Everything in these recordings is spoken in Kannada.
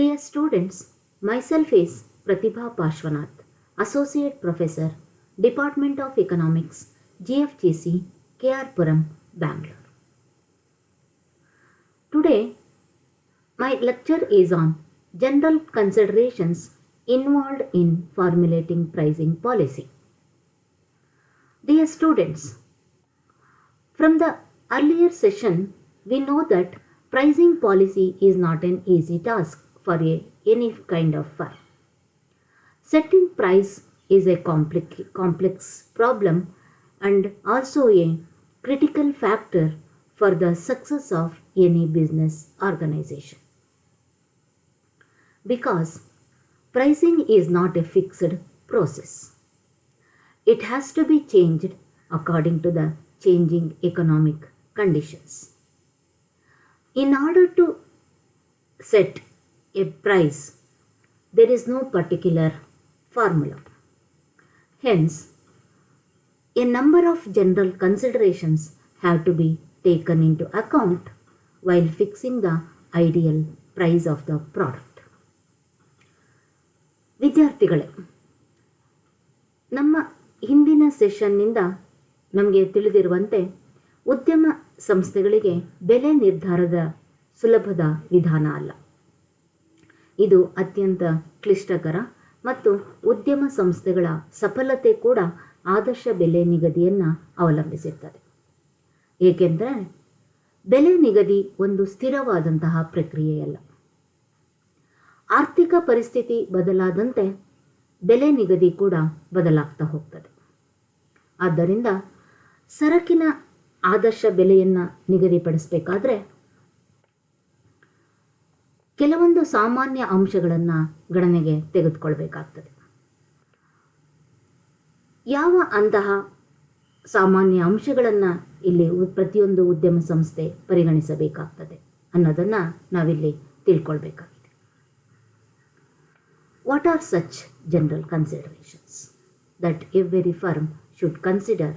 Dear students, myself is Pratibha Pashwanath, Associate Professor, Department of Economics, GFGC, KR Puram, Bangalore. Today, my lecture is on general considerations involved in formulating pricing policy. Dear students, from the earlier session, we know that pricing policy is not an easy task for any kind of firm. Setting price is a complex problem and also a critical factor for the success of any business organization. Because pricing is not a fixed process. It has to be changed according to the changing economic conditions. In order to set a price, there is no particular formula. Hence, a number of general considerations have to be taken into account while fixing the ideal price of the product. ವಿದ್ಯಾರ್ಥಿಗಳೇ, ನಮ್ಮ ಹಿಂದಿನ ಸೆಷನ್ನಿಂದ ನಮಗೆ ತಿಳಿದಿರುವಂತೆ ಉದ್ಯಮ ಸಂಸ್ಥೆಗಳಿಗೆ ಬೆಲೆ ನಿರ್ಧಾರದ ಸುಲಭದ ವಿಧಾನ ಅಲ್ಲ. ಇದು ಅತ್ಯಂತ ಕ್ಲಿಷ್ಟಕರ ಮತ್ತು ಉದ್ಯಮ ಸಂಸ್ಥೆಗಳ ಸಫಲತೆ ಕೂಡ ಆದರ್ಶ ಬೆಲೆ ನಿಗದಿಯನ್ನು ಅವಲಂಬಿಸಿರ್ತದೆ. ಏಕೆಂದರೆ ಬೆಲೆ ನಿಗದಿ ಒಂದು ಸ್ಥಿರವಾದಂತಹ ಪ್ರಕ್ರಿಯೆಯಲ್ಲ. ಆರ್ಥಿಕ ಪರಿಸ್ಥಿತಿ ಬದಲಾದಂತೆ ಬೆಲೆ ನಿಗದಿ ಕೂಡ ಬದಲಾಗ್ತಾ ಹೋಗ್ತದೆ. ಆದ್ದರಿಂದ ಸರಕಿನ ಆದರ್ಶ ಬೆಲೆಯನ್ನು ನಿಗದಿಪಡಿಸಬೇಕಾದ್ರೆ ಕೆಲವೊಂದು ಸಾಮಾನ್ಯ ಅಂಶಗಳನ್ನು ಗಣನೆಗೆ ತೆಗೆದುಕೊಳ್ಬೇಕಾಗ್ತದೆ. ಯಾವ ಅಂತಹ ಸಾಮಾನ್ಯ ಅಂಶಗಳನ್ನು ಇಲ್ಲಿ ಪ್ರತಿಯೊಂದು ಉದ್ಯಮ ಸಂಸ್ಥೆ ಪರಿಗಣಿಸಬೇಕಾಗ್ತದೆ ಅನ್ನೋದನ್ನು ನಾವಿಲ್ಲಿ ತಿಳ್ಕೊಳ್ಬೇಕಾಗಿದೆ. What are such general considerations that every firm should consider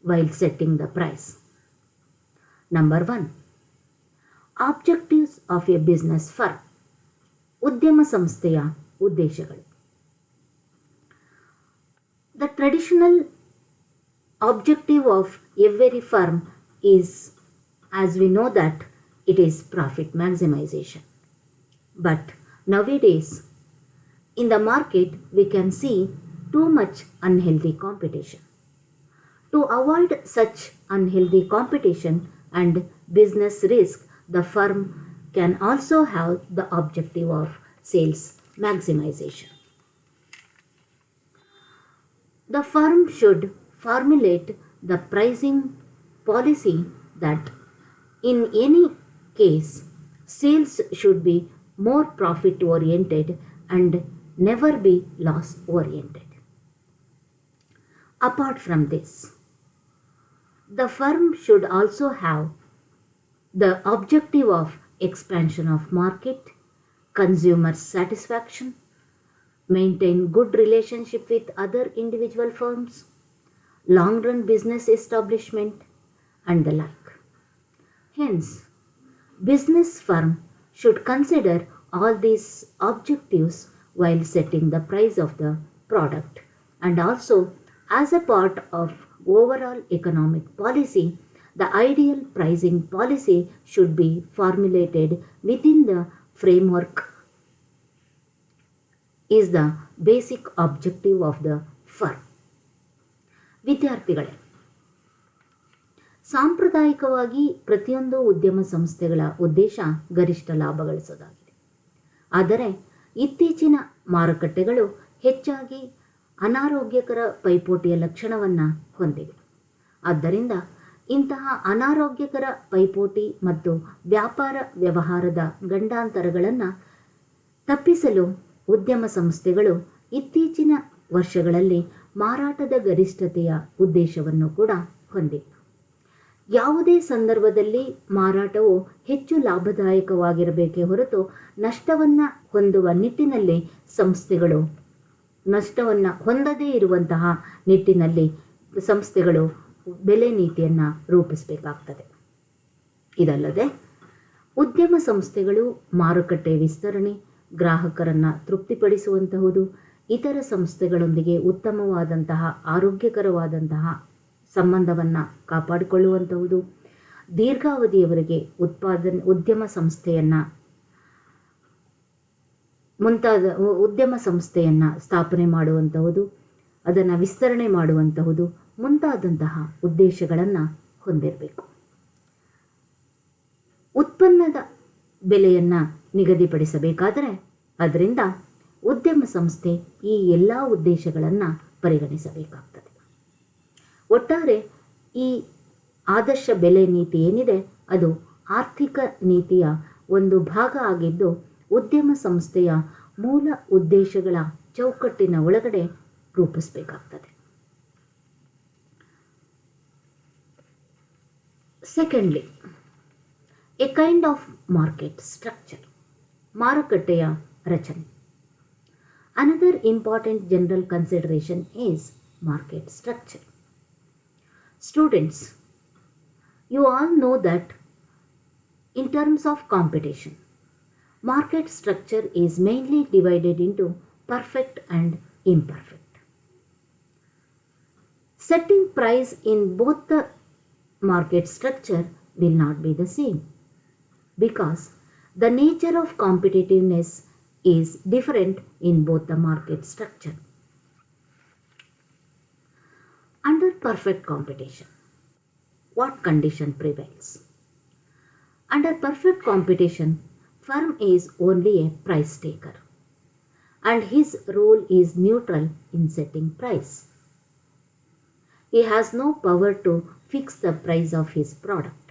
while setting the price? Number 1. Objectives of a business firm. ಉದ್ಯಮ ಸಂಸ್ಥೆಯ ಉದ್ದೇಶಗಳು. The traditional objective of every firm is, as we know that, it is profit maximization. But nowadays, in the market, we can see too much unhealthy competition. To avoid such unhealthy competition and business risk, the firm can also have the objective of sales maximization. The firm should formulate the pricing policy that in any case, sales should be more profit oriented and never be loss oriented. Apart from this, the firm should also have the objective of expansion of market, consumer satisfaction, maintain good relationship with other individual firms, long-run business establishment, and the like. Hence, business firm should consider all these objectives while setting the price of the product, and also as a part of overall economic policy, the ideal pricing policy should be formulated within the framework is the basic objective of the firm. ವಿದ್ಯಾರ್ಥಿಗಳೇ, ಸಾಂಪ್ರದಾಯಿಕವಾಗಿ ಪ್ರತಿಯೊಂದು ಉದ್ಯಮ ಸಂಸ್ಥೆಗಳ ಉದ್ದೇಶ ಗರಿಷ್ಠ ಲಾಭ ಗಳಿಸೋದಾಗಿದೆ. ಆದರೆ ಇತ್ತೀಚಿನ ಮಾರುಕಟ್ಟೆಗಳು ಹೆಚ್ಚಾಗಿ ಅನಾರೋಗ್ಯಕರ ಪೈಪೋಟಿಯ ಲಕ್ಷಣವನ್ನು ಹೊಂದಿವೆ. ಆದ್ದರಿಂದ ಇಂತಹ ಅನಾರೋಗ್ಯಕರ ಪೈಪೋಟಿ ಮತ್ತು ವ್ಯಾಪಾರ ವ್ಯವಹಾರದ ಗಂಡಾಂತರಗಳನ್ನು ತಪ್ಪಿಸಲು ಉದ್ಯಮ ಸಂಸ್ಥೆಗಳು ಇತ್ತೀಚಿನ ವರ್ಷಗಳಲ್ಲಿ ಮಾರಾಟದ ಗರಿಷ್ಠತೆಯ ಉದ್ದೇಶವನ್ನು ಕೂಡ ಹೊಂದಿವೆ. ಯಾವುದೇ ಸಂದರ್ಭದಲ್ಲಿ ಮಾರಾಟವು ಹೆಚ್ಚು ಲಾಭದಾಯಕವಾಗಿರಬೇಕೇ ಹೊರತು ನಷ್ಟವನ್ನು ಹೊಂದುವ ನಿಟ್ಟಿನಲ್ಲಿ ಸಂಸ್ಥೆಗಳು ನಷ್ಟವನ್ನು ಹೊಂದದೇ ಇರುವಂತಹ ನಿಟ್ಟಿನಲ್ಲಿ ಸಂಸ್ಥೆಗಳು ಬೆಲೆ ನೀತಿಯನ್ನು ರೂಪಿಸಬೇಕಾಗ್ತದೆ. ಇದಲ್ಲದೆ ಉದ್ಯಮ ಸಂಸ್ಥೆಗಳು ಮಾರುಕಟ್ಟೆ ವಿಸ್ತರಣೆ, ಗ್ರಾಹಕರನ್ನು ತೃಪ್ತಿಪಡಿಸುವಂತಹುದು, ಇತರ ಸಂಸ್ಥೆಗಳೊಂದಿಗೆ ಉತ್ತಮವಾದಂತಹ ಆರೋಗ್ಯಕರವಾದಂತಹ ಸಂಬಂಧವನ್ನು ಕಾಪಾಡಿಕೊಳ್ಳುವಂತಹುದು, ದೀರ್ಘಾವಧಿಯವರೆಗೆ ಉದ್ಯಮ ಸಂಸ್ಥೆಯನ್ನು ಸ್ಥಾಪನೆ ಮಾಡುವಂತಹುದು, ಅದನ್ನು ವಿಸ್ತರಣೆ ಮಾಡುವಂತಹುದು ಮುಂತಾದಂತಹ ಉದ್ದೇಶಗಳನ್ನು ಹೊಂದಿರಬೇಕು. ಉತ್ಪನ್ನದ ಬೆಲೆಯನ್ನು ನಿಗದಿಪಡಿಸಬೇಕಾದರೆ ಅದರಿಂದ ಉದ್ಯಮ ಸಂಸ್ಥೆ ಈ ಎಲ್ಲ ಉದ್ದೇಶಗಳನ್ನು ಪರಿಗಣಿಸಬೇಕಾಗ್ತದೆ. ಒಟ್ಟಾರೆ ಈ ಆದರ್ಶ ಬೆಲೆ ನೀತಿ ಏನಿದೆ ಅದು ಆರ್ಥಿಕ ನೀತಿಯ ಒಂದು ಭಾಗ ಆಗಿದ್ದು ಉದ್ಯಮ ಸಂಸ್ಥೆಯ ಮೂಲ ಉದ್ದೇಶಗಳ ಚೌಕಟ್ಟಿನ ಒಳಗಡೆ ರೂಪಿಸಬೇಕಾಗ್ತದೆ. Secondly, a kind of market structure, ಮಾರುಕಟ್ಟೆಯ ರಚನೆ. Another important general consideration is market structure. Students, you all know that in terms of competition, market structure is mainly divided into perfect and imperfect. Setting price in both the market structure will not be the same because the nature of competitiveness is different in both the market structure. Under perfect competition, what condition prevails? Under perfect competition, firm is only a price taker and his role is neutral in setting price. He has no power to fix the price of his product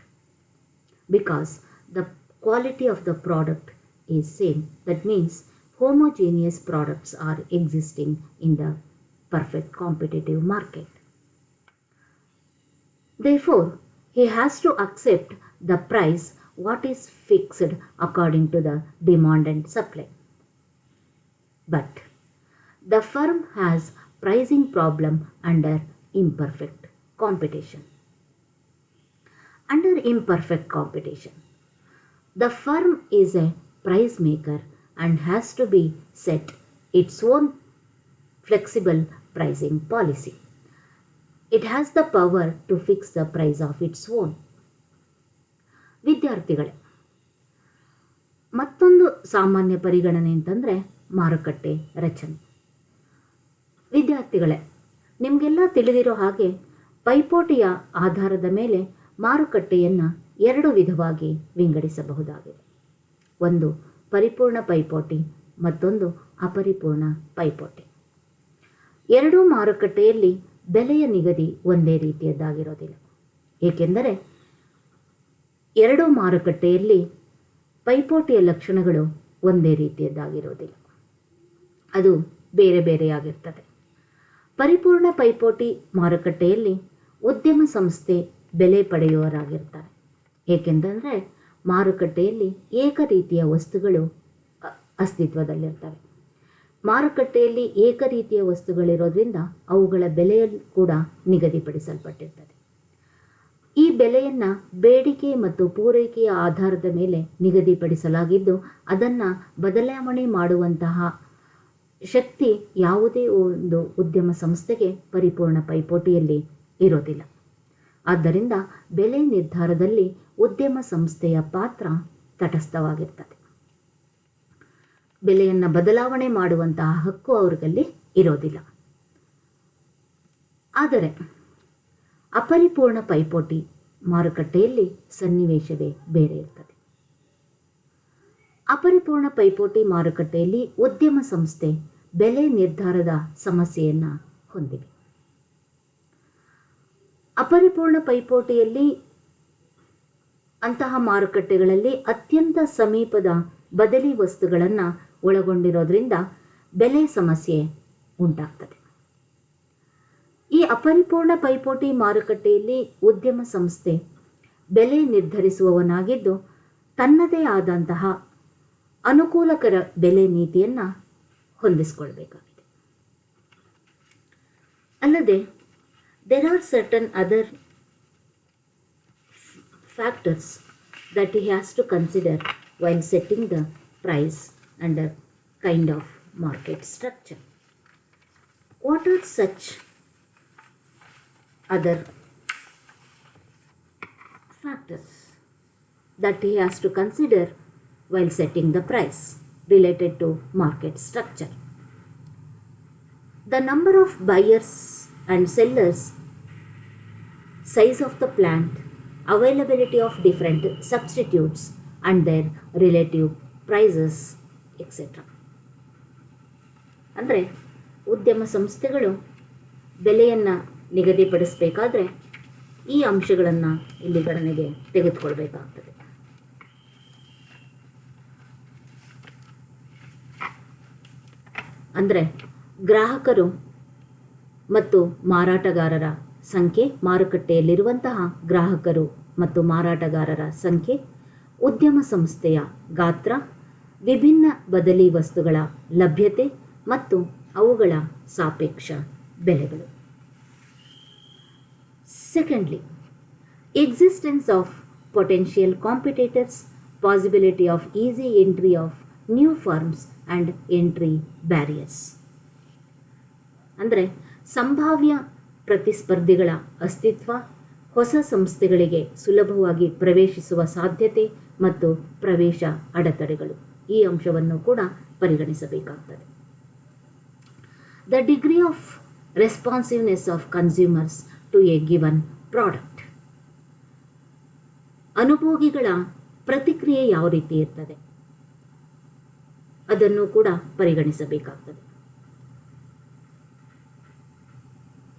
because the quality of the product is same. That means homogeneous products are existing in the perfect competitive market. Therefore, he has to accept the price what is fixed according to the demand and supply. But the firm has pricing problem under imperfect competition. Under imperfect competition, the firm is a price maker and has to be set its own flexible pricing policy. It has the power to fix the price of its own. ವಿದ್ಯಾರ್ಥಿಗಳೇ, ಮತ್ತೊಂದು ಸಾಮಾನ್ಯ ಪರಿಗಣನೆ ಅಂತಂದರೆ ಮಾರುಕಟ್ಟೆ ರಚನೆ. ವಿದ್ಯಾರ್ಥಿಗಳೇ, ನಿಮಗೆಲ್ಲ ತಿಳಿದಿರೋ ಹಾಗೆ ಪೈಪೋಟಿಯ ಆಧಾರದ ಮೇಲೆ ಮಾರುಕಟ್ಟೆಯನ್ನು ಎರಡು ವಿಧವಾಗಿ ವಿಂಗಡಿಸಬಹುದಾಗಿದೆ. ಒಂದು ಪರಿಪೂರ್ಣ ಪೈಪೋಟಿ, ಮತ್ತೊಂದು ಅಪರಿಪೂರ್ಣ ಪೈಪೋಟಿ. ಎರಡೂ ಮಾರುಕಟ್ಟೆಯಲ್ಲಿ ಬೆಲೆಯ ನಿಗದಿ ಒಂದೇ ರೀತಿಯದ್ದಾಗಿರೋದಿಲ್ಲ. ಏಕೆಂದರೆ ಎರಡೂ ಮಾರುಕಟ್ಟೆಯಲ್ಲಿ ಪೈಪೋಟಿಯ ಲಕ್ಷಣಗಳು ಒಂದೇ ರೀತಿಯದ್ದಾಗಿರೋದಿಲ್ಲ, ಅದು ಬೇರೆ ಬೇರೆಯಾಗಿರ್ತದೆ. ಪರಿಪೂರ್ಣ ಪೈಪೋಟಿ ಮಾರುಕಟ್ಟೆಯಲ್ಲಿ ಉದ್ಯಮ ಸಂಸ್ಥೆ ಬೆಲೆ ಪಡೆಯುವವರಾಗಿರ್ತಾರೆ. ಏಕೆಂದರೆ ಮಾರುಕಟ್ಟೆಯಲ್ಲಿ ಏಕ ರೀತಿಯ ವಸ್ತುಗಳು ಅಸ್ತಿತ್ವದಲ್ಲಿರ್ತವೆ. ಮಾರುಕಟ್ಟೆಯಲ್ಲಿ ಏಕ ರೀತಿಯ ವಸ್ತುಗಳಿರೋದ್ರಿಂದ ಅವುಗಳ ಬೆಲೆಯಲ್ಲಿ ಕೂಡ ನಿಗದಿಪಡಿಸಲ್ಪಟ್ಟಿರ್ತದೆ. ಈ ಬೆಲೆಯನ್ನು ಬೇಡಿಕೆ ಮತ್ತು ಪೂರೈಕೆಯ ಆಧಾರದ ಮೇಲೆ ನಿಗದಿಪಡಿಸಲಾಗಿದ್ದು ಅದನ್ನು ಬದಲಾವಣೆ ಮಾಡುವಂತಹ ಶಕ್ತಿ ಯಾವುದೇ ಒಂದು ಉದ್ಯಮ ಸಂಸ್ಥೆಗೆ ಪರಿಪೂರ್ಣ ಪೈಪೋಟಿಯಲ್ಲಿ ಇರೋದಿಲ್ಲ. ಆದ್ದರಿಂದ ಬೆಲೆ ನಿರ್ಧಾರದಲ್ಲಿ ಉದ್ಯಮ ಸಂಸ್ಥೆಯ ಪಾತ್ರ ತಟಸ್ಥವಾಗಿರ್ತದೆ. ಬೆಲೆಯನ್ನು ಬದಲಾವಣೆ ಮಾಡುವಂತಹ ಹಕ್ಕು ಅವರಲ್ಲಿ ಇರೋದಿಲ್ಲ. ಆದರೆ ಅಪರಿಪೂರ್ಣ ಪೈಪೋಟಿ ಮಾರುಕಟ್ಟೆಯಲ್ಲಿ ಸನ್ನಿವೇಶವೇ ಬೇರೆ ಇರ್ತದೆ. ಅಪರಿಪೂರ್ಣ ಪೈಪೋಟಿ ಮಾರುಕಟ್ಟೆಯಲ್ಲಿ ಉದ್ಯಮ ಸಂಸ್ಥೆ ಬೆಲೆ ನಿರ್ಧಾರದ ಸಮಸ್ಯೆಯನ್ನು ಹೊಂದಿವೆ. ಅಪರಿಪೂರ್ಣ ಪೈಪೋಟಿಯಲ್ಲಿ ಅಂತಹ ಮಾರುಕಟ್ಟೆಗಳಲ್ಲಿ ಅತ್ಯಂತ ಸಮೀಪದ ಬದಲಿ ವಸ್ತುಗಳನ್ನು ಒಳಗೊಂಡಿರೋದ್ರಿಂದ ಬೆಲೆ ಸಮಸ್ಯೆ ಉಂಟಾಗ್ತದೆ. ಈ ಅಪರಿಪೂರ್ಣ ಪೈಪೋಟಿ ಮಾರುಕಟ್ಟೆಯಲ್ಲಿ ಉದ್ಯಮ ಸಂಸ್ಥೆ ಬೆಲೆ ನಿರ್ಧರಿಸುವವನಾಗಿದ್ದು ತನ್ನದೇ ಆದಂತಹ ಅನುಕೂಲಕರ ಬೆಲೆ ನೀತಿಯನ್ನು ಹೊಂದಿಸಿಕೊಳ್ಬೇಕಾಗಿದೆ. ಅಲ್ಲದೆ there are certain other factors that he has to consider while setting the price and a kind of market structure. What are such other factors that he has to consider while setting the price related to market structure? The number of buyers and sellers, size of the plant, availability of different substitutes and their relative prices, etc. ಅಂದರೆ ಉದ್ಯಮ ಸಂಸ್ಥೆಗಳು ಬೆಲೆಯನ್ನು ನಿಗದಿಪಡಿಸಬೇಕಾದ್ರೆ ಈ ಅಂಶಗಳನ್ನು ಇಲ್ಲಿ ಗಣನೆಗೆ ತೆಗೆದುಕೊಳ್ಬೇಕಾಗ್ತದೆ. ಅಂದರೆ ಗ್ರಾಹಕರು ಮತ್ತು ಮಾರಾಟಗಾರರ ಸಂಖ್ಯೆ, ಮಾರುಕಟ್ಟೆಯಲ್ಲಿರುವಂತಹ ಗ್ರಾಹಕರು ಮತ್ತು ಮಾರಾಟಗಾರರ ಸಂಖ್ಯೆ, ಉದ್ಯಮ ಸಂಸ್ಥೆಯ ಗಾತ್ರ, ವಿಭಿನ್ನ ಬದಲಿ ವಸ್ತುಗಳ ಲಭ್ಯತೆ ಮತ್ತು ಅವುಗಳ ಸಾಪೇಕ್ಷ ಬೆಲೆಗಳು. Secondly, existence of potential competitors, possibility of easy entry of new firms and entry barriers. ಅಂದರೆ ಸಂಭಾವ್ಯ ಪ್ರತಿಸ್ಪರ್ಧಿಗಳ ಅಸ್ತಿತ್ವ, ಹೊಸ ಸಂಸ್ಥೆಗಳಿಗೆ ಸುಲಭವಾಗಿ ಪ್ರವೇಶಿಸುವ ಸಾಧ್ಯತೆ ಮತ್ತು ಪ್ರವೇಶ ಅಡೆತಡೆಗಳು, ಈ ಅಂಶವನ್ನು ಕೂಡ ಪರಿಗಣಿಸಬೇಕಾಗ್ತದೆ. The degree of responsiveness of consumers to a given product. ಅನುಭೋಗಿಗಳ ಪ್ರತಿಕ್ರಿಯೆ ಯಾವ ರೀತಿ ಇರ್ತದೆ ಅದನ್ನು ಕೂಡ ಪರಿಗಣಿಸಬೇಕಾಗ್ತದೆ.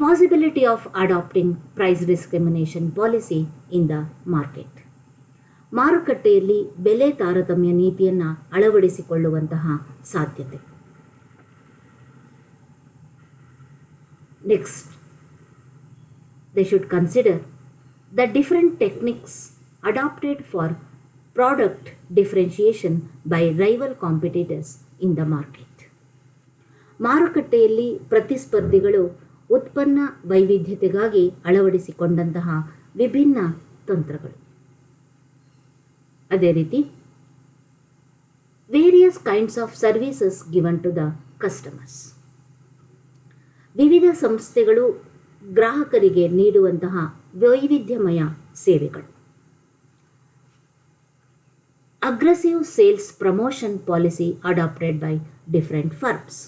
Possibility of adopting price discrimination policy in the market. ಮಾರುಕಟ್ಟೆಯಲ್ಲಿ ಬೆಲೆ ತಾರತಮ್ಯ ನೀತಿಯನ್ನು ಅಳವಡಿಸಿಕೊಳ್ಳುವಂತಹ ಸಾಧ್ಯತೆ. Next, they should consider the different techniques adopted for product differentiation by rival competitors in the market. ಮಾರುಕಟ್ಟೆಯಲ್ಲಿ ಪ್ರತಿಸ್ಪರ್ಧಿಗಳು ಉತ್ಪನ್ನ ವೈವಿಧ್ಯತೆಗಾಗಿ ಅಳವಡಿಸಿಕೊಂಡಂತಹ ವಿಭಿನ್ನ ತಂತ್ರಗಳು. ಅದೇ ರೀತಿ various kinds of services given to the customers. ವಿವಿಧ ಸಂಸ್ಥೆಗಳು ಗ್ರಾಹಕರಿಗೆ ನೀಡುವಂತಹ ವೈವಿಧ್ಯಮಯ ಸೇವೆಗಳು. Aggressive sales promotion policy adapted by different firms.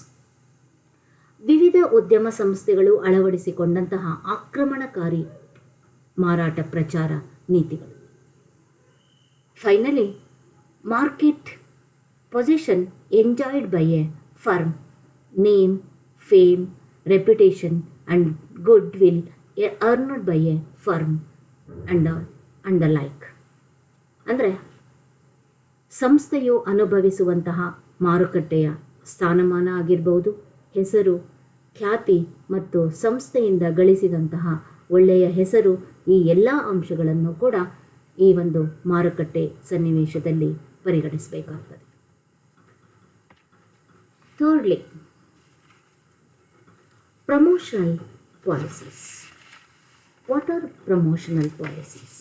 ವಿವಿಧ ಉದ್ಯಮ ಸಂಸ್ಥೆಗಳು ಅಳವಡಿಸಿಕೊಂಡಂತಹ ಆಕ್ರಮಣಕಾರಿ ಮಾರಾಟ ಪ್ರಚಾರ ನೀತಿಗಳು. Finally, market position enjoyed by a firm, name, fame, reputation and goodwill earned by a firm and the like. ಅಂದರೆ ಸಂಸ್ಥೆಯು ಅನುಭವಿಸುವಂತಹ ಮಾರುಕಟ್ಟೆಯ ಸ್ಥಾನಮಾನ ಆಗಿರಬಹುದು, ಹೆಸರು, ಖ್ಯಾತಿ ಮತ್ತು ಸಂಸ್ಥೆಯಿಂದ ಗಳಿಸಿದಂತಹ ಒಳ್ಳೆಯ ಹೆಸರು, ಈ ಎಲ್ಲ ಅಂಶಗಳನ್ನು ಕೂಡ ಈ ಒಂದು ಮಾರುಕಟ್ಟೆ ಸನ್ನಿವೇಶದಲ್ಲಿ ಪರಿಗಣಿಸಬೇಕಾಗ್ತದೆ. Thirdly, promotional policies. What are promotional policies?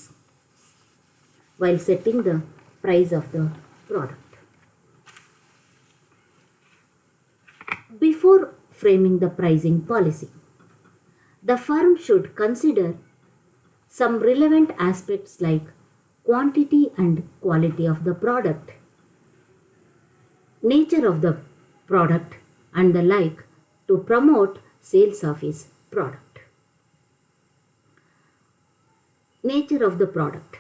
While setting the price of the product. Before framing the pricing policy, the firm should consider some relevant aspects like quantity and quality of the product, nature of the product and the like to promote sales of his product. Nature of the product,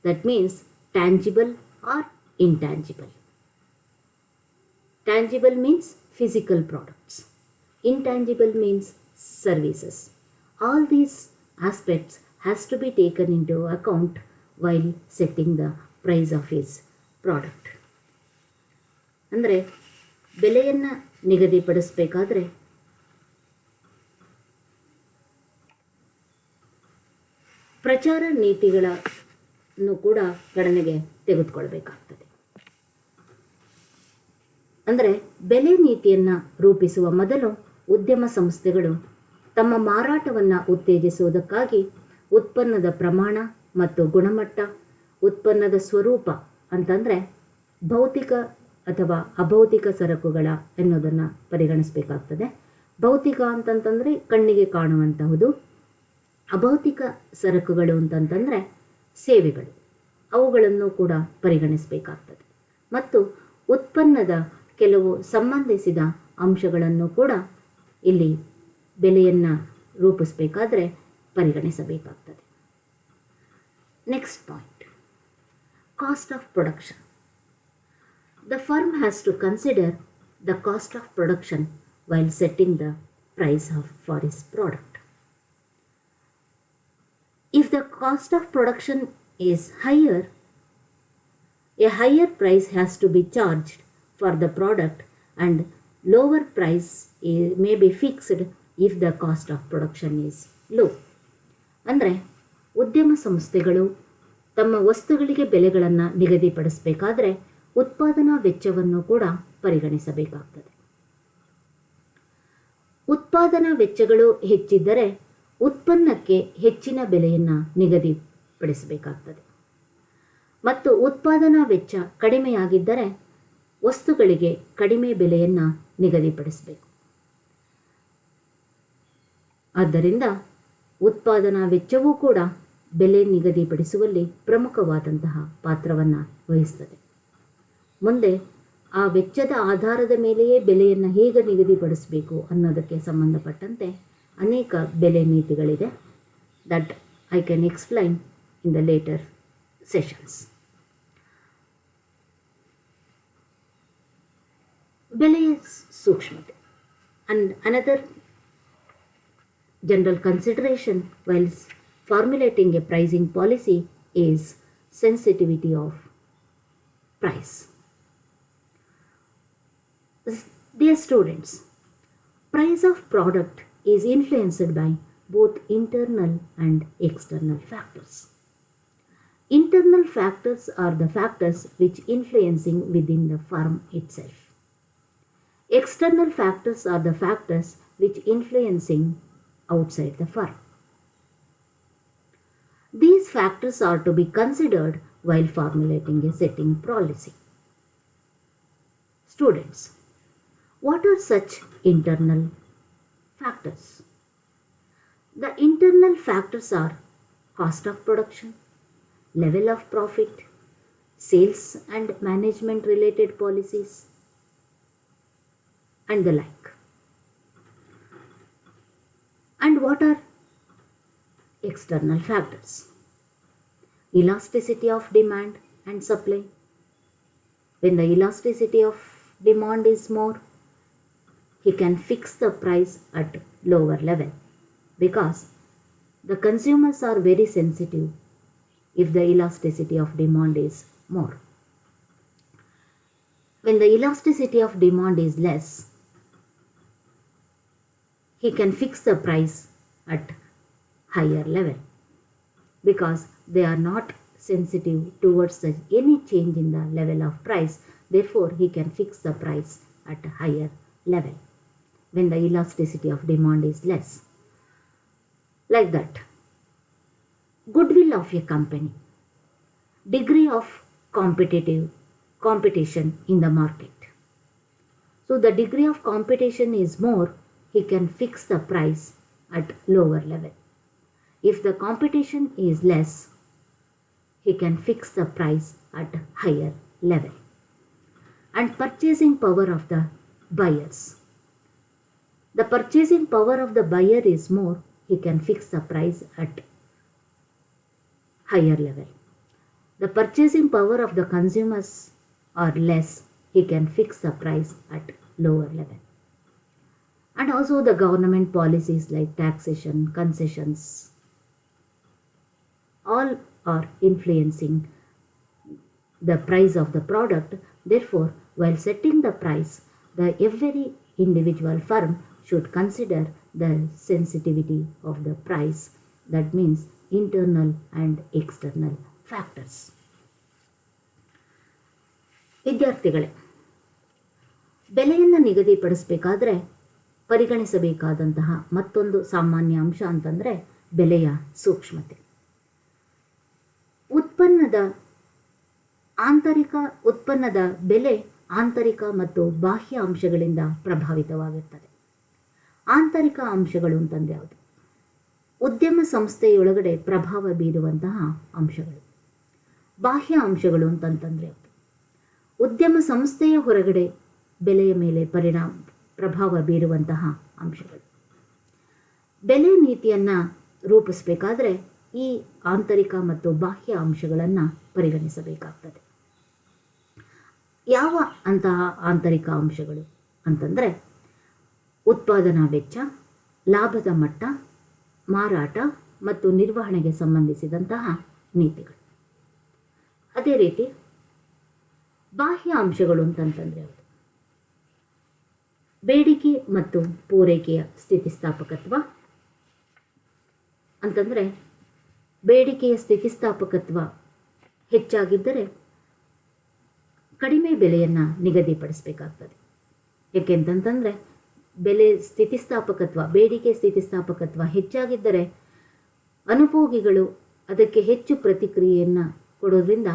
that means tangible or intangible. Tangible means physical products, intangible means services. All these aspects has to be taken into account while setting the price of his product. ಅಂದರೆ ಬೆಲೆಯನ್ನು ನಿಗದಿಪಡಿಸಬೇಕಾದ್ರೆ ಪ್ರಚಾರ ನೀತಿಗಳನ್ನು ಕೂಡ ಗಣನೆಗೆ ತೆಗೆದುಕೊಳ್ಬೇಕಾಗ್ತದೆ. ಅಂದರೆ ಬೆಲೆ ನೀತಿಯನ್ನು ರೂಪಿಸುವ ಮೊದಲು ಉದ್ಯಮ ಸಂಸ್ಥೆಗಳು ತಮ್ಮ ಮಾರಾಟವನ್ನು ಉತ್ತೇಜಿಸುವುದಕ್ಕಾಗಿ ಉತ್ಪನ್ನದ ಪ್ರಮಾಣ ಮತ್ತು ಗುಣಮಟ್ಟ, ಉತ್ಪನ್ನದ ಸ್ವರೂಪ ಅಂತಂದರೆ ಭೌತಿಕ ಅಥವಾ ಅಭೌತಿಕ ಸರಕುಗಳ ಎನ್ನುವುದನ್ನು ಪರಿಗಣಿಸಬೇಕಾಗ್ತದೆ. ಭೌತಿಕ ಅಂತಂತಂದರೆ ಕಣ್ಣಿಗೆ ಕಾಣುವಂತಹುದು, ಅಭೌತಿಕ ಸರಕುಗಳು ಅಂತಂತಂದರೆ ಸೇವೆಗಳು, ಅವುಗಳನ್ನು ಕೂಡ ಪರಿಗಣಿಸಬೇಕಾಗ್ತದೆ. ಮತ್ತು ಉತ್ಪನ್ನದ ಕೆಲವು ಸಂಬಂಧಿಸಿದ ಅಂಶಗಳನ್ನು ಕೂಡ ಇಲ್ಲಿ ಬೆಲೆಯನ್ನು ರೂಪಿಸಬೇಕಾದ್ರೆ ಪರಿಗಣಿಸಬೇಕಾಗ್ತದೆ. Next point, cost of production. The firm has to consider the cost of production while setting the price for its product. If the cost of production is higher, a higher price has to be charged for the product and lower price may be fixed if the cost of production is low. ಅಂದರೆ ಉದ್ಯಮ ಸಂಸ್ಥೆಗಳು ತಮ್ಮ ವಸ್ತುಗಳಿಗೆ ಬೆಲೆಗಳನ್ನು ನಿಗದಿಪಡಿಸಬೇಕಾದ್ರೆ ಉತ್ಪಾದನಾ ವೆಚ್ಚವನ್ನು ಕೂಡ ಪರಿಗಣಿಸಬೇಕಾಗ್ತದೆ. ಉತ್ಪಾದನಾ ವೆಚ್ಚಗಳು ಹೆಚ್ಚಿದ್ದರೆ ಉತ್ಪನ್ನಕ್ಕೆ ಹೆಚ್ಚಿನ ಬೆಲೆಯನ್ನು ನಿಗದಿಪಡಿಸಬೇಕಾಗ್ತದೆ ಮತ್ತು ಉತ್ಪಾದನಾ ವೆಚ್ಚ ಕಡಿಮೆಯಾಗಿದ್ದರೆ ವಸ್ತುಗಳಿಗೆ ಕಡಿಮೆ ಬೆಲೆಯನ್ನು ನಿಗದಿಪಡಿಸಬೇಕು. ಆದ್ದರಿಂದ ಉತ್ಪಾದನಾ ವೆಚ್ಚವೂ ಕೂಡ ಬೆಲೆ ನಿಗದಿಪಡಿಸುವಲ್ಲಿ ಪ್ರಮುಖವಾದಂತಹ ಪಾತ್ರವನ್ನು ವಹಿಸ್ತದೆ. ಮುಂದೆ ಆ ವೆಚ್ಚದ ಆಧಾರದ ಮೇಲೆಯೇ ಬೆಲೆಯನ್ನು ಹೇಗೆ ನಿಗದಿಪಡಿಸಬೇಕು ಅನ್ನೋದಕ್ಕೆ ಸಂಬಂಧಪಟ್ಟಂತೆ ಅನೇಕ ಬೆಲೆ ನೀತಿಗಳಿದೆ. That I can explain in the later sessions. ಬೆಲೆಯ ಸೂಕ್ಷ್ಮತೆ and another general consideration while formulating a pricing policy is sensitivity of price. Dear students, price of product is influenced by both internal and external factors. Internal factors are the factors which influencing within the firm itself. External factors are the factors which influencing outside the firm. These factors are to be considered while formulating a setting policy. Students, what are such internal factors? The internal factors are cost of production, level of profit, sales and management related policies, and the like. And what are external factors? Elasticity of demand and supply. When the elasticity of demand is more, he can fix the price at lower level because the consumers are very sensitive if the elasticity of demand is more. When the elasticity of demand is less, he can fix the price at higher level because they are not sensitive towards any change in the level of price. Therefore, he can fix the price at a higher level when the elasticity of demand is less. Like that. Goodwill of a company, degree of competition in the market. So the degree of competition is more, he can fix the price at lower level. If the competition is less, he can fix the price at higher level. And purchasing power of the buyers. The purchasing power of the buyer is more, he can fix the price at higher level. The purchasing power of the consumers are less, he can fix the price at lower level. And also the government policies like taxation, concessions, all are influencing the price of the product. Therefore, while setting the price, every individual firm should consider the sensitivity of the price. That means internal and external factors. ವಿದ್ಯಾರ್ಥಿಗಳೇ, ಬೆಲೆಯನ್ನು ನಿಗದಿಪಡಿಸಬೇಕಾದ್ರೆ ಪರಿಗಣಿಸಬೇಕಾದಂತಹ ಮತ್ತೊಂದು ಸಾಮಾನ್ಯ ಅಂಶ ಅಂತಂದರೆ ಬೆಲೆಯ ಸೂಕ್ಷ್ಮತೆ. ಉತ್ಪನ್ನದ ಆಂತರಿಕ ಉತ್ಪನ್ನದ ಬೆಲೆ ಆಂತರಿಕ ಮತ್ತು ಬಾಹ್ಯ ಅಂಶಗಳಿಂದ ಪ್ರಭಾವಿತವಾಗಿರ್ತದೆ. ಆಂತರಿಕ ಅಂಶಗಳು ಅಂತಂದರೆ ಯಾವುದು? ಉದ್ಯಮ ಸಂಸ್ಥೆಯೊಳಗಡೆ ಪ್ರಭಾವ ಬೀರುವಂತಹ ಅಂಶಗಳು. ಬಾಹ್ಯ ಅಂಶಗಳು ಅಂತಂತಂದರೆ ಯಾವುದು? ಉದ್ಯಮ ಸಂಸ್ಥೆಯ ಹೊರಗಡೆ ಬೆಲೆಯ ಮೇಲೆ ಪ್ರಭಾವ ಬೀರುವಂತಹ ಅಂಶಗಳು. ಬೆಲೆ ನೀತಿಯನ್ನು ರೂಪಿಸಬೇಕಾದ್ರೆ ಈ ಆಂತರಿಕ ಮತ್ತು ಬಾಹ್ಯ ಅಂಶಗಳನ್ನು ಪರಿಗಣಿಸಬೇಕಾಗ್ತದೆ. ಯಾವ ಅಂತಹ ಆಂತರಿಕ ಅಂಶಗಳು ಅಂತಂದರೆ ಉತ್ಪಾದನಾ ವೆಚ್ಚ, ಲಾಭದ ಮಟ್ಟ, ಮಾರಾಟ ಮತ್ತು ನಿರ್ವಹಣೆಗೆ ಸಂಬಂಧಿಸಿದಂತಹ ನೀತಿಗಳು. ಅದೇ ರೀತಿ ಬಾಹ್ಯ ಅಂಶಗಳು ಅಂತಂತಂದರೆ ಯಾವುದು? ಬೇಡಿಕೆ ಮತ್ತು ಪೂರೈಕೆಯ ಸ್ಥಿತಿಸ್ಥಾಪಕತ್ವ ಅಂತಂದರೆ ಬೇಡಿಕೆಯ ಸ್ಥಿತಿಸ್ಥಾಪಕತ್ವ ಹೆಚ್ಚಾಗಿದ್ದರೆ ಕಡಿಮೆ ಬೆಲೆಯನ್ನು ನಿಗದಿಪಡಿಸಬೇಕಾಗ್ತದೆ. ಏಕೆಂತಂತಂದರೆ ಬೆಲೆ ಸ್ಥಿತಿಸ್ಥಾಪಕತ್ವ, ಬೇಡಿಕೆ ಸ್ಥಿತಿಸ್ಥಾಪಕತ್ವ ಹೆಚ್ಚಾಗಿದ್ದರೆ ಅನುಭೋಗಿಗಳು ಅದಕ್ಕೆ ಹೆಚ್ಚು ಪ್ರತಿಕ್ರಿಯೆಯನ್ನು ಕೊಡೋದ್ರಿಂದ,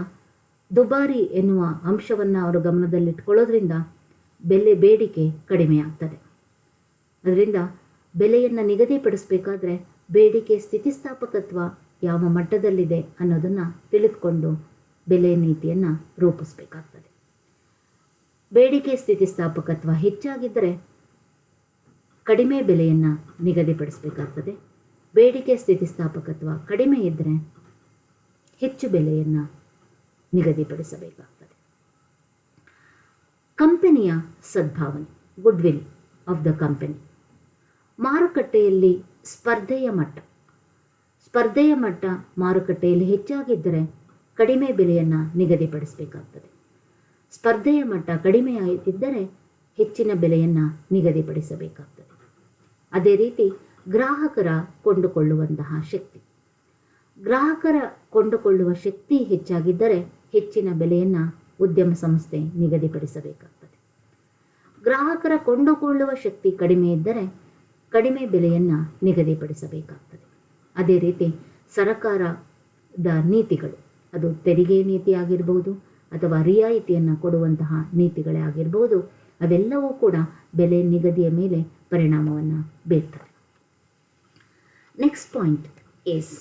ದುಬಾರಿ ಎನ್ನುವ ಅಂಶವನ್ನು ಅವರು ಗಮನದಲ್ಲಿಟ್ಕೊಳ್ಳೋದ್ರಿಂದ ಬೇಡಿಕೆ ಕಡಿಮೆ ಆಗ್ತದೆ. ಅದರಿಂದ ಬೆಲೆಯನ್ನು ನಿಗದಿಪಡಿಸಬೇಕಾದ್ರೆ ಬೇಡಿಕೆ ಸ್ಥಿತಿಸ್ಥಾಪಕತ್ವ ಯಾವ ಮಟ್ಟದಲ್ಲಿದೆ ಅನ್ನೋದನ್ನು ತಿಳಿದುಕೊಂಡು ಬೆಲೆ ನೀತಿಯನ್ನು ರೂಪಿಸಬೇಕಾಗ್ತದೆ. ಬೇಡಿಕೆ ಸ್ಥಿತಿಸ್ಥಾಪಕತ್ವ ಹೆಚ್ಚಾಗಿದ್ದರೆ ಕಡಿಮೆ ಬೆಲೆಯನ್ನು ನಿಗದಿಪಡಿಸಬೇಕಾಗ್ತದೆ. ಬೇಡಿಕೆ ಸ್ಥಿತಿಸ್ಥಾಪಕತ್ವ ಕಡಿಮೆ ಇದ್ದರೆ ಹೆಚ್ಚು ಬೆಲೆಯನ್ನು ನಿಗದಿಪಡಿಸಬೇಕಾಗ್ತದೆ. ಕಂಪನಿಯ ಸದ್ಭಾವನೆ, goodwill of the company. ಮಾರುಕಟ್ಟೆಯಲ್ಲಿ ಸ್ಪರ್ಧೆಯ ಮಟ್ಟ ಮಾರುಕಟ್ಟೆಯಲ್ಲಿ ಹೆಚ್ಚಾಗಿದ್ದರೆ ಕಡಿಮೆ ಬೆಲೆಯನ್ನು ನಿಗದಿಪಡಿಸಬೇಕಾಗ್ತದೆ. ಸ್ಪರ್ಧೆಯ ಮಟ್ಟ ಕಡಿಮೆ ಇದ್ದರೆ ಹೆಚ್ಚಿನ ಬೆಲೆಯನ್ನು ನಿಗದಿಪಡಿಸಬೇಕಾಗ್ತದೆ. ಅದೇ ರೀತಿ ಗ್ರಾಹಕರ ಕೊಂಡುಕೊಳ್ಳುವಂತಹ ಶಕ್ತಿ. ಗ್ರಾಹಕರ ಕೊಂಡುಕೊಳ್ಳುವ ಶಕ್ತಿ ಹೆಚ್ಚಾಗಿದ್ದರೆ ಹೆಚ್ಚಿನ ಬೆಲೆಯನ್ನು ಉದ್ಯಮ ಸಂಸ್ಥೆ ನಿಗದಿಪಡಿಸಬೇಕಾಗ್ತದೆ. ಗ್ರಾಹಕರ ಕೊಂಡುಕೊಳ್ಳುವ ಶಕ್ತಿ ಕಡಿಮೆ ಇದ್ದರೆ ಕಡಿಮೆ ಬೆಲೆಯನ್ನು ನಿಗದಿಪಡಿಸಬೇಕಾಗ್ತದೆ. ಅದೇ ರೀತಿ ಸರಕಾರದ ನೀತಿಗಳು, ಅದು ತೆರಿಗೆ ನೀತಿ ಆಗಿರ್ಬೋದು ಅಥವಾ ರಿಯಾಯಿತಿಯನ್ನು ಕೊಡುವಂತಹ ನೀತಿಗಳೇ ಆಗಿರ್ಬೋದು, ಅವೆಲ್ಲವೂ ಕೂಡ ಬೆಲೆ ನಿಗದಿಯ ಮೇಲೆ ಪರಿಣಾಮವನ್ನು ಬೀರ್ತವೆ. Next point is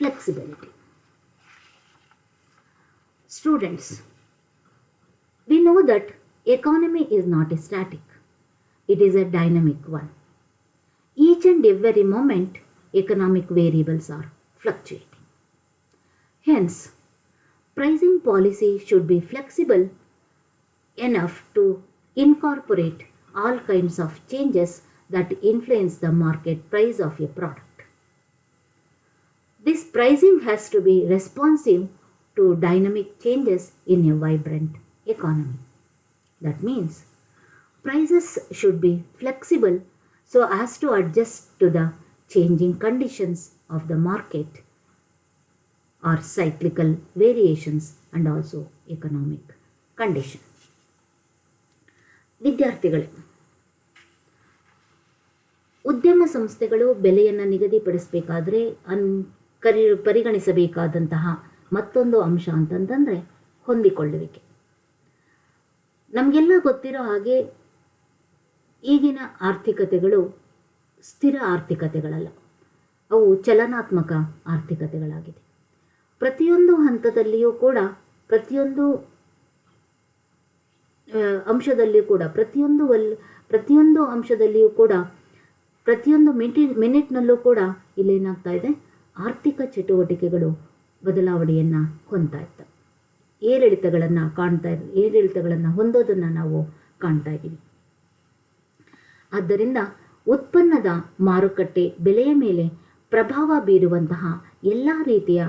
flexibility. Students, we know that economy is not static. It is a dynamic one. Each and every moment, economic variables are fluctuating. Hence, pricing policy should be flexible enough to incorporate all kinds of changes that influence the market price of a product. This pricing has to be responsive to dynamic changes in a vibrant economy. That means prices should be flexible so as to adjust to the changing conditions of the market or cyclical variations and also economic conditions. ವಿದ್ಯಾರ್ಥಿಗಳೇ, ಉದ್ಯಮ ಸಂಸ್ಥೆಗಳು ಬೆಲೆಯನ್ನು ನಿಗದಿಪಡಿಸಬೇಕಾದ್ರೆ ಪರಿಗಣಿಸಬೇಕಾದಂತಹ ಮತ್ತೊಂದು ಅಂಶ ಅಂತಂತಂದರೆ ಹೊಂದಿಕೊಳ್ಳುವಿಕೆ. ನಮಗೆಲ್ಲ ಗೊತ್ತಿರೋ ಹಾಗೆ ಈಗಿನ ಆರ್ಥಿಕತೆಗಳು ಸ್ಥಿರ ಆರ್ಥಿಕತೆಗಳಲ್ಲ, ಅವು ಚಲನಾತ್ಮಕ ಆರ್ಥಿಕತೆಗಳಾಗಿದೆ. ಪ್ರತಿಯೊಂದು ಹಂತದಲ್ಲಿಯೂ ಕೂಡ, ಪ್ರತಿಯೊಂದು ಅಂಶದಲ್ಲಿಯೂ ಕೂಡ, ಪ್ರತಿಯೊಂದು ಅಂಶದಲ್ಲಿಯೂ ಕೂಡ, ಪ್ರತಿಯೊಂದು ಮಿನಿಟ್ನಲ್ಲೂ ಕೂಡ ಇಲ್ಲೇನಾಗ್ತಾ ಇದೆ, ಆರ್ಥಿಕ ಚಟುವಟಿಕೆಗಳು ಬದಲಾವಣೆಯನ್ನು ಹೊಂದ್ತಾ ಇರ್ತವೆ. ಏರಿಳಿತಗಳನ್ನು ಹೊಂದೋದನ್ನು ನಾವು ಕಾಣ್ತಾ ಇದ್ದೀವಿ. ಆದ್ದರಿಂದ ಉತ್ಪನ್ನದ ಮಾರುಕಟ್ಟೆ ಬೆಲೆಯ ಮೇಲೆ ಪ್ರಭಾವ ಬೀರುವಂತಹ ಎಲ್ಲ ರೀತಿಯ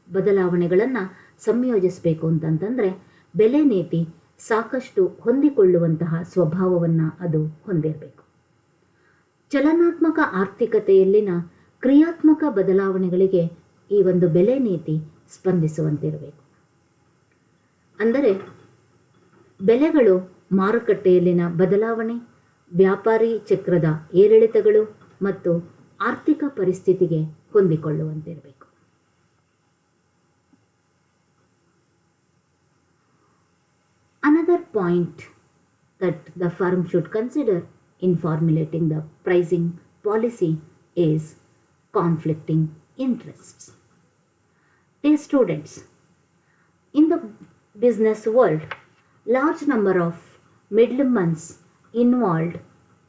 ಬದಲಾವಣೆಗಳನ್ನು ಸಂಯೋಜಿಸಬೇಕು ಅಂತಂತಂದರೆ ಬೆಲೆ ನೀತಿ ಸಾಕಷ್ಟು ಹೊಂದಿಕೊಳ್ಳುವಂತಹ ಸ್ವಭಾವವನ್ನು ಅದು ಹೊಂದಿರಬೇಕು. ಚಲನಾತ್ಮಕ ಆರ್ಥಿಕತೆಯಲ್ಲಿನ ಕ್ರಿಯಾತ್ಮಕ ಬದಲಾವಣೆಗಳಿಗೆ ಈ ಒಂದು ಬೆಲೆ ನೀತಿ ಸ್ಪಂದಿಸುವಂತಿರಬೇಕು. ಅಂದರೆ ಬೆಲೆಗಳು ಮಾರುಕಟ್ಟೆಯಲ್ಲಿನ ಬದಲಾವಣೆ, ವ್ಯಾಪಾರಿ ಚಕ್ರದ ಏರಿಳಿತಗಳು ಮತ್ತು ಆರ್ಥಿಕ ಪರಿಸ್ಥಿತಿಗೆ ಹೊಂದಿಕೊಳ್ಳುವಂತಿರಬೇಕು. point that the firm should consider in formulating the pricing policy is conflicting interests. Dear students, in the business world, large number of middlemen involved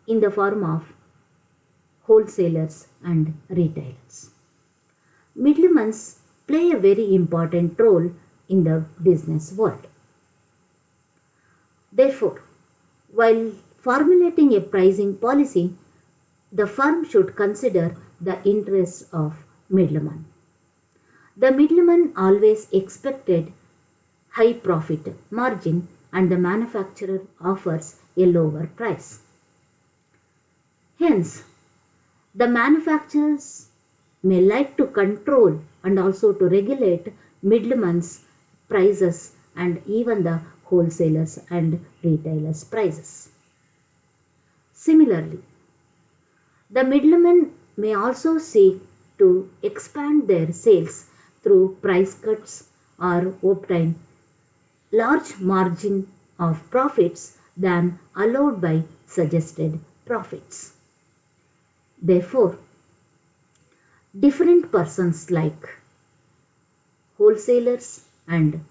in the form of wholesalers and retailers. Middlemen play a very important role in the business world. Therefore, while formulating a pricing policy, the firm should consider the interests of middlemen. The middleman always expected high profit margin and the manufacturer offers a lower price. Hence, the manufacturers may like to control and also to regulate middlemen's prices and even the wholesalers and retailers' prices. Similarly, the middlemen may also seek to expand their sales through price cuts or obtain large margin of profits than allowed by suggested profits. Therefore, different persons like wholesalers and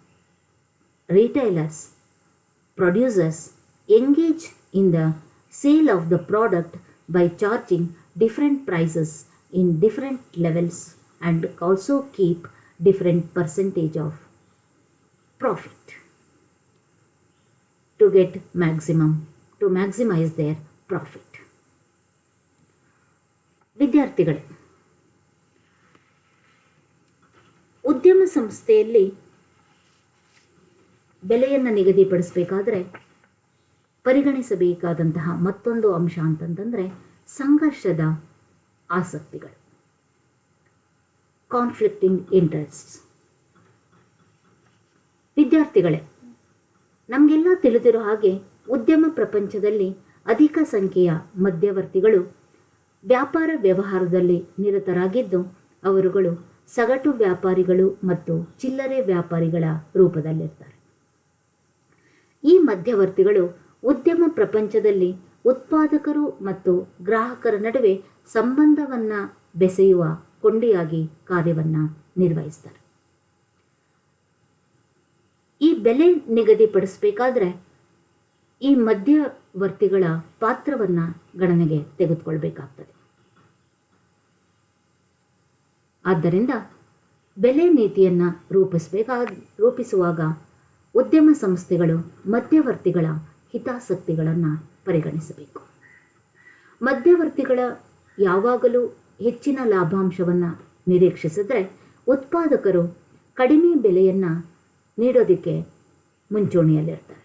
retailers, producers engage in the sale of the product by charging different prices in different levels and also keep different percentage of profit to maximize their profit. ವಿದ್ಯಾರ್ಥಿಗಳೇ, ಉದ್ಯಮ ಸಂಸ್ಥೆಯಲ್ಲಿ ಬೆಲೆಯನ್ನು ನಿಗದಿಪಡಿಸಬೇಕಾದ್ರೆ ಪರಿಗಣಿಸಬೇಕಾದಂತಹ ಮತ್ತೊಂದು ಅಂಶ ಅಂತಂತಂದರೆ ಸಂಘರ್ಷದ ಆಸಕ್ತಿಗಳು, ಕಾನ್ಫ್ಲಿಕ್ಟಿಂಗ್ ಇಂಟ್ರೆಸ್ಟ್ಸ್. ವಿದ್ಯಾರ್ಥಿಗಳೇ, ನಮಗೆಲ್ಲ ತಿಳಿದಿರೋ ಹಾಗೆ ಉದ್ಯಮ ಪ್ರಪಂಚದಲ್ಲಿ ಅಧಿಕ ಸಂಖ್ಯೆಯ ಮಧ್ಯವರ್ತಿಗಳು ವ್ಯಾಪಾರ ವ್ಯವಹಾರದಲ್ಲಿ ನಿರತರಾಗಿದ್ದು ಅವರುಗಳು ಸಗಟು ವ್ಯಾಪಾರಿಗಳು ಮತ್ತು ಚಿಲ್ಲರೆ ವ್ಯಾಪಾರಿಗಳ ರೂಪದಲ್ಲಿರ್ತಾರೆ. ಈ ಮಧ್ಯವರ್ತಿಗಳು ಉದ್ಯಮ ಪ್ರಪಂಚದಲ್ಲಿ ಉತ್ಪಾದಕರು ಮತ್ತು ಗ್ರಾಹಕರ ನಡುವೆ ಸಂಬಂಧವನ್ನು ಬೆಸೆಯುವ ಕೊಂಡಿಯಾಗಿ ಕಾರ್ಯವನ್ನು ನಿರ್ವಹಿಸ್ತಾರೆ. ಈ ಬೆಲೆ ನಿಗದಿಪಡಿಸಬೇಕಾದ್ರೆ ಈ ಮಧ್ಯವರ್ತಿಗಳ ಪಾತ್ರವನ್ನು ಗಣನೆಗೆ ತೆಗೆದುಕೊಳ್ಬೇಕಾಗ್ತದೆ. ಆದ್ದರಿಂದ ಬೆಲೆ ನೀತಿಯನ್ನು ರೂಪಿಸುವಾಗ ಉದ್ಯಮ ಸಂಸ್ಥೆಗಳು ಮಧ್ಯವರ್ತಿಗಳ ಹಿತಾಸಕ್ತಿಗಳನ್ನು ಪರಿಗಣಿಸಬೇಕು. ಮಧ್ಯವರ್ತಿಗಳ ಯಾವಾಗಲೂ ಹೆಚ್ಚಿನ ಲಾಭಾಂಶವನ್ನು ನಿರೀಕ್ಷಿಸಿದರೆ ಉತ್ಪಾದಕರು ಕಡಿಮೆ ಬೆಲೆಯನ್ನು ನೀಡೋದಕ್ಕೆ ಮುಂಚೂಣಿಯಲ್ಲಿರ್ತಾರೆ.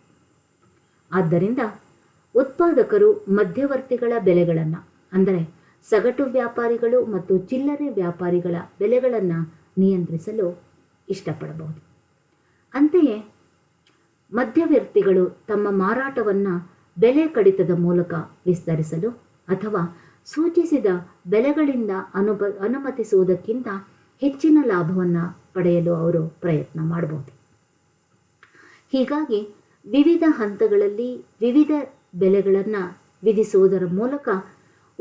ಆದ್ದರಿಂದ ಉತ್ಪಾದಕರು ಮಧ್ಯವರ್ತಿಗಳ ಬೆಲೆಗಳನ್ನು ಅಂದರೆ ಸಗಟು ವ್ಯಾಪಾರಿಗಳು ಮತ್ತು ಚಿಲ್ಲರೆ ವ್ಯಾಪಾರಿಗಳ ಬೆಲೆಗಳನ್ನು ನಿಯಂತ್ರಿಸಲು ಇಷ್ಟಪಡಬಹುದು. ಅಂತೆಯೇ ಮಧ್ಯವರ್ತಿಗಳು ತಮ್ಮ ಮಾರಾಟವನ್ನು ಬೆಲೆ ಕಡಿತದ ಮೂಲಕ ವಿಸ್ತರಿಸಲು ಅಥವಾ ಸೂಚಿಸಿದ ಬೆಲೆಗಳಿಂದ ಅನುಮತಿಸುವುದಕ್ಕಿಂತ ಹೆಚ್ಚಿನ ಲಾಭವನ್ನು ಪಡೆಯಲು ಅವರು ಪ್ರಯತ್ನ ಮಾಡಬಹುದು. ಹೀಗಾಗಿ ವಿವಿಧ ಹಂತಗಳಲ್ಲಿ ವಿವಿಧ ಬೆಲೆಗಳನ್ನು ವಿಧಿಸುವುದರ ಮೂಲಕ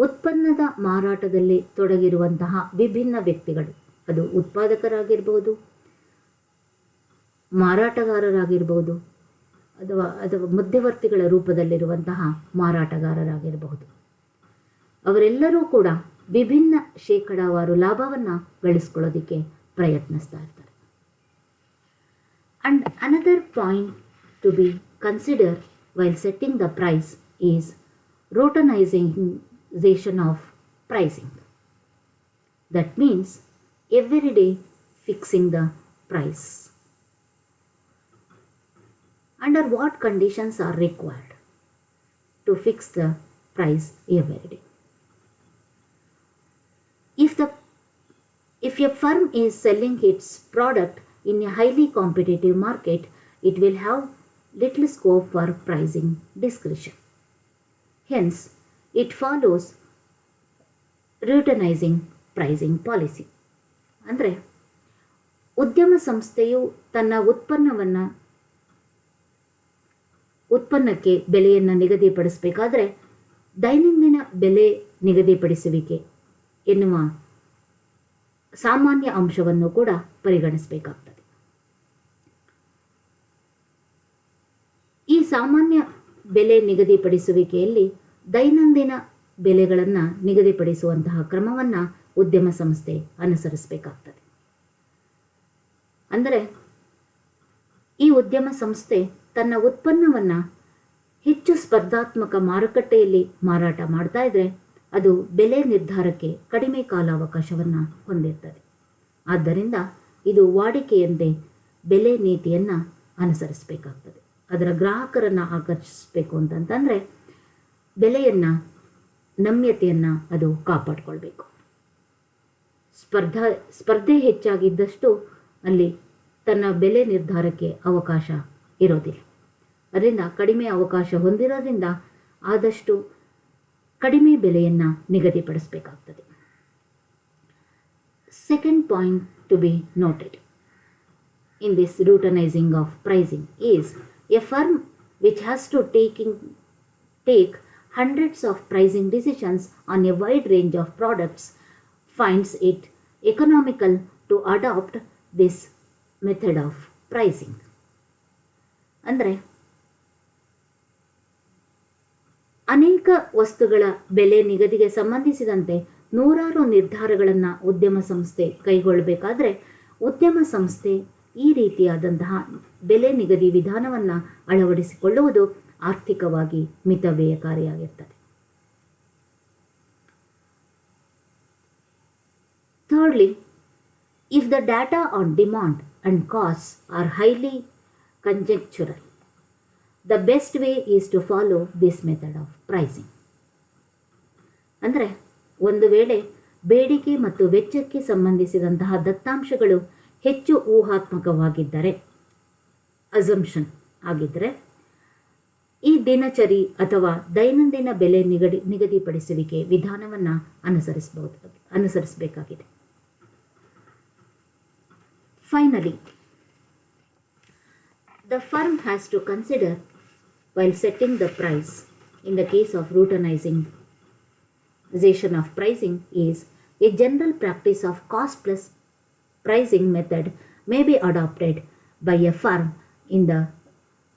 ಉತ್ಪನ್ನದ ಮಾರಾಟದಲ್ಲಿ ತೊಡಗಿರುವಂತಹ ವಿಭಿನ್ನ ವ್ಯಕ್ತಿಗಳು, ಅದು ಉತ್ಪಾದಕರಾಗಿರ್ಬೋದು, ಮಾರಾಟಗಾರರಾಗಿರ್ಬೋದು, ಅಥವಾ ಮಧ್ಯವರ್ತಿಗಳ ರೂಪದಲ್ಲಿರುವಂತಹ ಮಾರಾಟಗಾರರಾಗಿರಬಹುದು, ಅವರೆಲ್ಲರೂ ಕೂಡ ವಿಭಿನ್ನ ಶೇಕಡಾವಾರು ಲಾಭವನ್ನು ಗಳಿಸ್ಕೊಳ್ಳೋದಕ್ಕೆ ಪ್ರಯತ್ನಿಸ್ತಾ ಇರ್ತಾರೆ. And another point to be considered while setting the price is routinization of pricing. That means every day fixing the price. Under what conditions are required to fix the price every day? If a firm is selling its product in a highly competitive market, it will have little scope for pricing discretion. Hence, it follows routinizing pricing policy. ಅಂದರೆ ಉದ್ಯಮ ಸಂಸ್ಥೆಯು ತನ್ನ ಉತ್ಪನ್ನಕ್ಕೆ ಬೆಲೆಯನ್ನು ನಿಗದಿಪಡಿಸಬೇಕಾದ್ರೆ ದೈನಂದಿನ ಬೆಲೆ ನಿಗದಿಪಡಿಸುವಿಕೆ ಎನ್ನುವ ಸಾಮಾನ್ಯ ಅಂಶವನ್ನು ಕೂಡ ಪರಿಗಣಿಸಬೇಕಾಗ್ತದೆ. ಈ ಸಾಮಾನ್ಯ ಬೆಲೆ ನಿಗದಿಪಡಿಸುವಿಕೆಯಲ್ಲಿ ದೈನಂದಿನ ಬೆಲೆಗಳನ್ನು ನಿಗದಿಪಡಿಸುವಂತಹ ಕ್ರಮವನ್ನು ಉದ್ಯಮ ಸಂಸ್ಥೆ ಅನುಸರಿಸಬೇಕಾಗ್ತದೆ. ಅಂದರೆ ಈ ಉದ್ಯಮ ಸಂಸ್ಥೆ ತನ್ನ ಉತ್ಪನ್ನವನ್ನು ಹೆಚ್ಚು ಸ್ಪರ್ಧಾತ್ಮಕ ಮಾರುಕಟ್ಟೆಯಲ್ಲಿ ಮಾರಾಟ ಮಾಡ್ತಾ ಇದ್ರೆ ಅದು ಬೆಲೆ ನಿರ್ಧಾರಕ್ಕೆ ಕಡಿಮೆ ಕಾಲಾವಕಾಶವನ್ನು ಹೊಂದಿರ್ತದೆ. ಆದ್ದರಿಂದ ಇದು ವಾಡಿಕೆಯಂತೆ ಬೆಲೆ ನೀತಿಯನ್ನು ಅನುಸರಿಸಬೇಕಾಗ್ತದೆ. ಅದರ ಗ್ರಾಹಕರನ್ನು ಆಕರ್ಷಿಸಬೇಕು ಅಂತಂತಂದರೆ ಬೆಲೆಯನ್ನು ನಮ್ಯತೆಯನ್ನು ಅದು ಕಾಪಾಡಿಕೊಳ್ಬೇಕು. ಸ್ಪರ್ಧೆ ಹೆಚ್ಚಾಗಿದ್ದಷ್ಟು ಅಲ್ಲಿ ತನ್ನ ಬೆಲೆ ನಿರ್ಧಾರಕ್ಕೆ ಅವಕಾಶ ಇರೋದಿಲ್ಲ. ಅದರಿಂದ ಕಡಿಮೆ ಅವಕಾಶ ಹೊಂದಿರೋದ್ರಿಂದ ಆದಷ್ಟು ಕಡಿಮೆ ಬೆಲೆಯನ್ನು ನಿಗದಿಪಡಿಸಬೇಕಾಗ್ತದೆ. Second point to be noted in this routinizing of pricing is a firm which has to take hundreds of pricing decisions on a wide range of products finds it economical to adopt this method of pricing. ಅಂದರೆ ಅನೇಕ ವಸ್ತುಗಳ ಬೆಲೆ ನಿಗದಿಗೆ ಸಂಬಂಧಿಸಿದಂತೆ ನೂರಾರು ನಿರ್ಧಾರಗಳನ್ನು ಉದ್ಯಮ ಸಂಸ್ಥೆ ಕೈಗೊಳ್ಳಬೇಕಾದ್ರೆ ಉದ್ಯಮ ಸಂಸ್ಥೆ ಈ ರೀತಿಯಾದಂತಹ ಬೆಲೆ ನಿಗದಿ ವಿಧಾನವನ್ನು ಅಳವಡಿಸಿಕೊಳ್ಳುವುದು ಆರ್ಥಿಕವಾಗಿ ಮಿತವ್ಯಯಕಾರಿಯಾಗಿರ್ತದೆ. Thirdly, if the data on demand and costs are highly conjectural, the best way is to follow this method of pricing. ಅಂದರೆ ಒಂದು ವೇಳೆ ಬೇಡಿಕೆ ಮತ್ತು ವೆಚ್ಚಕ್ಕೆ ಸಂಬಂಧಿಸಿದಂತಹ ದತ್ತಾಂಶಗಳು ಹೆಚ್ಚು ಊಹಾತ್ಮಕವಾಗಿದ್ದರೆ, ಅಸಂಪ್ಷನ್ ಆಗಿದ್ದರೆ, ಈ ದಿನಚರಿ ಅಥವಾ ದೈನಂದಿನ ಬೆಲೆ ನಿಗದಿಪಡಿಸುವಿಕೆ ವಿಧಾನವನ್ನು ಅನುಸರಿಸಬೇಕಾಗಿದೆ. Finally, the firm has to consider while setting the price in the case of routinization of pricing is a general practice of cost plus pricing method may be adopted by a firm in the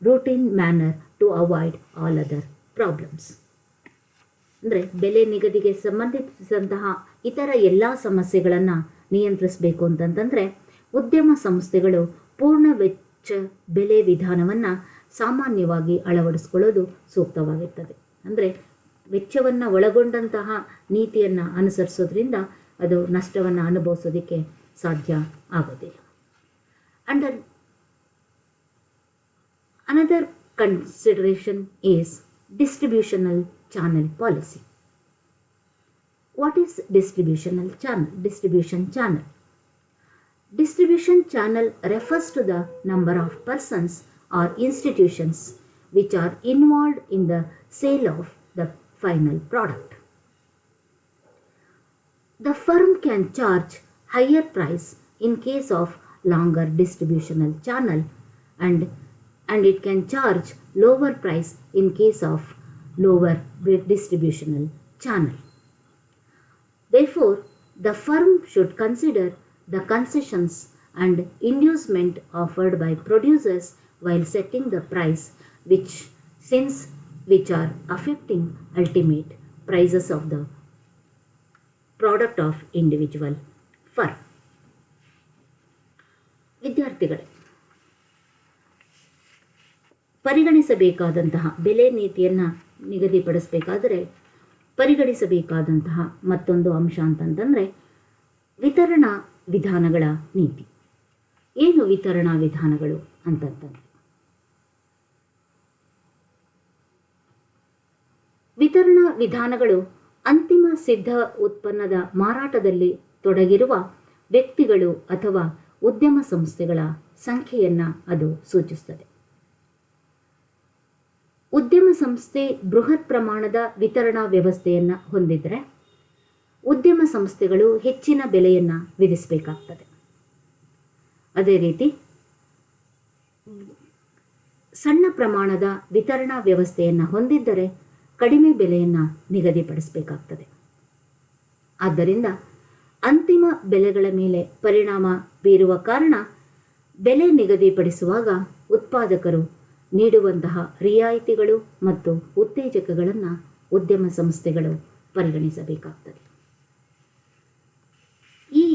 routine manner to avoid all other problems. ಅಂದರೆ ಬೆಲೆ ನಿಗದಿಗೆ ಸಂಬಂಧಿಸಿದಂತಹ ಇತರ ಎಲ್ಲ ಸಮಸ್ಯೆಗಳನ್ನು ನಿಯಂತ್ರಿಸಬೇಕು ಅಂತಂತಂದರೆ ಉದ್ಯಮ ಸಂಸ್ಥೆಗಳು ಪೂರ್ಣ ವೆಚ್ಚ ಬೆಲೆ ವಿಧಾನವನ್ನು ಸಾಮಾನ್ಯವಾಗಿ ಅಳವಡಿಸಿಕೊಳ್ಳೋದು ಸೂಕ್ತವಾಗಿರ್ತದೆ. ಅಂದರೆ ವೆಚ್ಚವನ್ನು ಒಳಗೊಂಡಂತಹ ನೀತಿಯನ್ನು ಅನುಸರಿಸೋದ್ರಿಂದ ಅದು ನಷ್ಟವನ್ನು ಅನುಭವಿಸೋದಕ್ಕೆ ಸಾಧ್ಯ ಆಗೋದಿಲ್ಲ. Under another consideration is distributional channel policy. What is distribution channel? Distribution channel refers to the number of persons or institutions which are involved in the sale of the final product. The firm can charge higher price in case of longer distributional channel and it can charge lower price in case of lower distributional channel. Therefore, the firm should consider the concessions and inducement offered by producers while setting the price which are affecting ultimate prices of the product of individual firm. ವಿದ್ಯಾರ್ಥಿಗಳೇ, ಪರಿಗಣಿಸಬೇಕಾದಂತಹ ಬೆಲೆ ನೀತಿಯನ್ನು ನಿಗದಿಪಡಿಸಬೇಕಾದರೆ ಪರಿಗಣಿಸಬೇಕಾದಂತಹ ಮತ್ತೊಂದು ಅಂಶ ಅಂತಂತಂದರೆ ವಿತರಣಾ ವಿಧಾನಗಳ ನೀತಿ. ಏನು ವಿತರಣಾ ವಿಧಾನಗಳು ಅಂತಂತಂದರೆ ವಿತರಣಾ ವಿಧಾನಗಳು ಅಂತಿಮ ಸಿದ್ಧ ಉತ್ಪನ್ನದ ಮಾರಾಟದಲ್ಲಿ ತೊಡಗಿರುವ ವ್ಯಕ್ತಿಗಳು ಅಥವಾ ಉದ್ಯಮ ಸಂಸ್ಥೆಗಳ ಸಂಖ್ಯೆಯನ್ನು ಅದು ಸೂಚಿಸುತ್ತದೆ. ಉದ್ಯಮ ಸಂಸ್ಥೆ ಬೃಹತ್ ಪ್ರಮಾಣದ ವಿತರಣಾ ವ್ಯವಸ್ಥೆಯನ್ನು ಹೊಂದಿದರೆ ಉದ್ಯಮ ಸಂಸ್ಥೆಗಳು ಹೆಚ್ಚಿನ ಬೆಲೆಯನ್ನು ವಿಧಿಸಬೇಕಾಗ್ತದೆ. ಅದೇ ರೀತಿ ಸಣ್ಣ ಪ್ರಮಾಣದ ವಿತರಣಾ ವ್ಯವಸ್ಥೆಯನ್ನು ಹೊಂದಿದ್ದರೆ ಕಡಿಮೆ ಬೆಲೆಯನ್ನು ನಿಗದಿಪಡಿಸಬೇಕಾಗ್ತದೆ. ಆದ್ದರಿಂದ ಅಂತಿಮ ಬೆಲೆಗಳ ಮೇಲೆ ಪರಿಣಾಮ ಬೀರುವ ಕಾರಣ ಬೆಲೆ ನಿಗದಿಪಡಿಸುವಾಗ ಉತ್ಪಾದಕರು ನೀಡುವಂತಹ ರಿಯಾಯಿತಿಗಳು ಮತ್ತು ಉತ್ತೇಜಕಗಳನ್ನು ಉದ್ಯಮ ಸಂಸ್ಥೆಗಳು ಪರಿಗಣಿಸಬೇಕಾಗ್ತದೆ. ಈ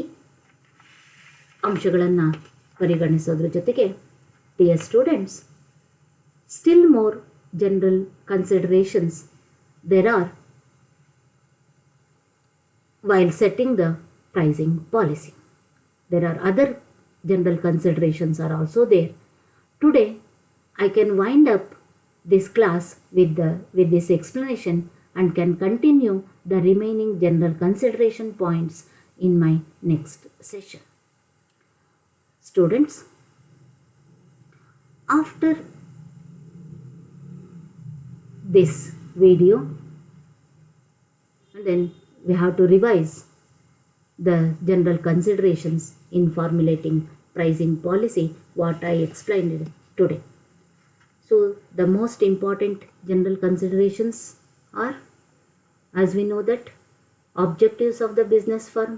ಅಂಶಗಳನ್ನು ಪರಿಗಣಿಸೋದ್ರ ಜೊತೆಗೆ dear students, still more general considerations there are while setting the pricing policy. There are other general considerations are also there. Today I can wind up this class with this explanation and can continue the remaining general consideration points in my next session. Students, after this video, and then we have to revise the general considerations in formulating pricing policy what I explained today. So the most important general considerations are, as we know, that objectives of the business firm,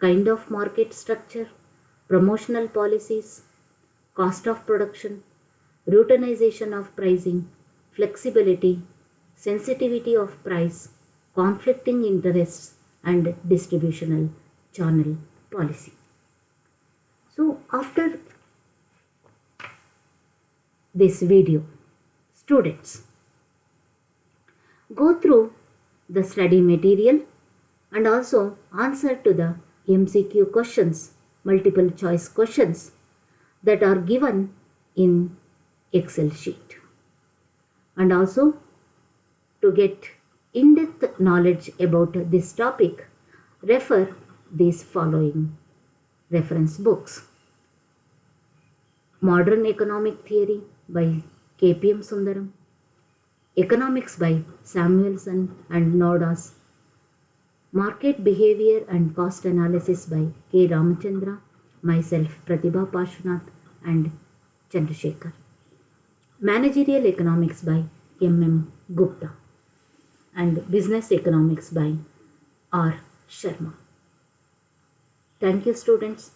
kind of market structure, promotional policies, cost of production, routinization of pricing, flexibility, sensitivity of price, conflicting interests, and distributional channel policy. So after this video, students, go through the study material and also answer to the MCQ questions, multiple choice questions that are given in Excel sheet. And also, to get in-depth knowledge about this topic, refer these following reference books: Modern Economic Theory by KPM Sundaram, Economics by Samuelson and Nordas, Market Behavior and Cost Analysis by K. Ramachandra, myself Pratibha Pashwanath and Chandrasekhar, Managerial Economics by M.M. Gupta, and Business Economics by R. Sharma. Thank you, students.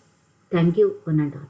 Thank you, one and all.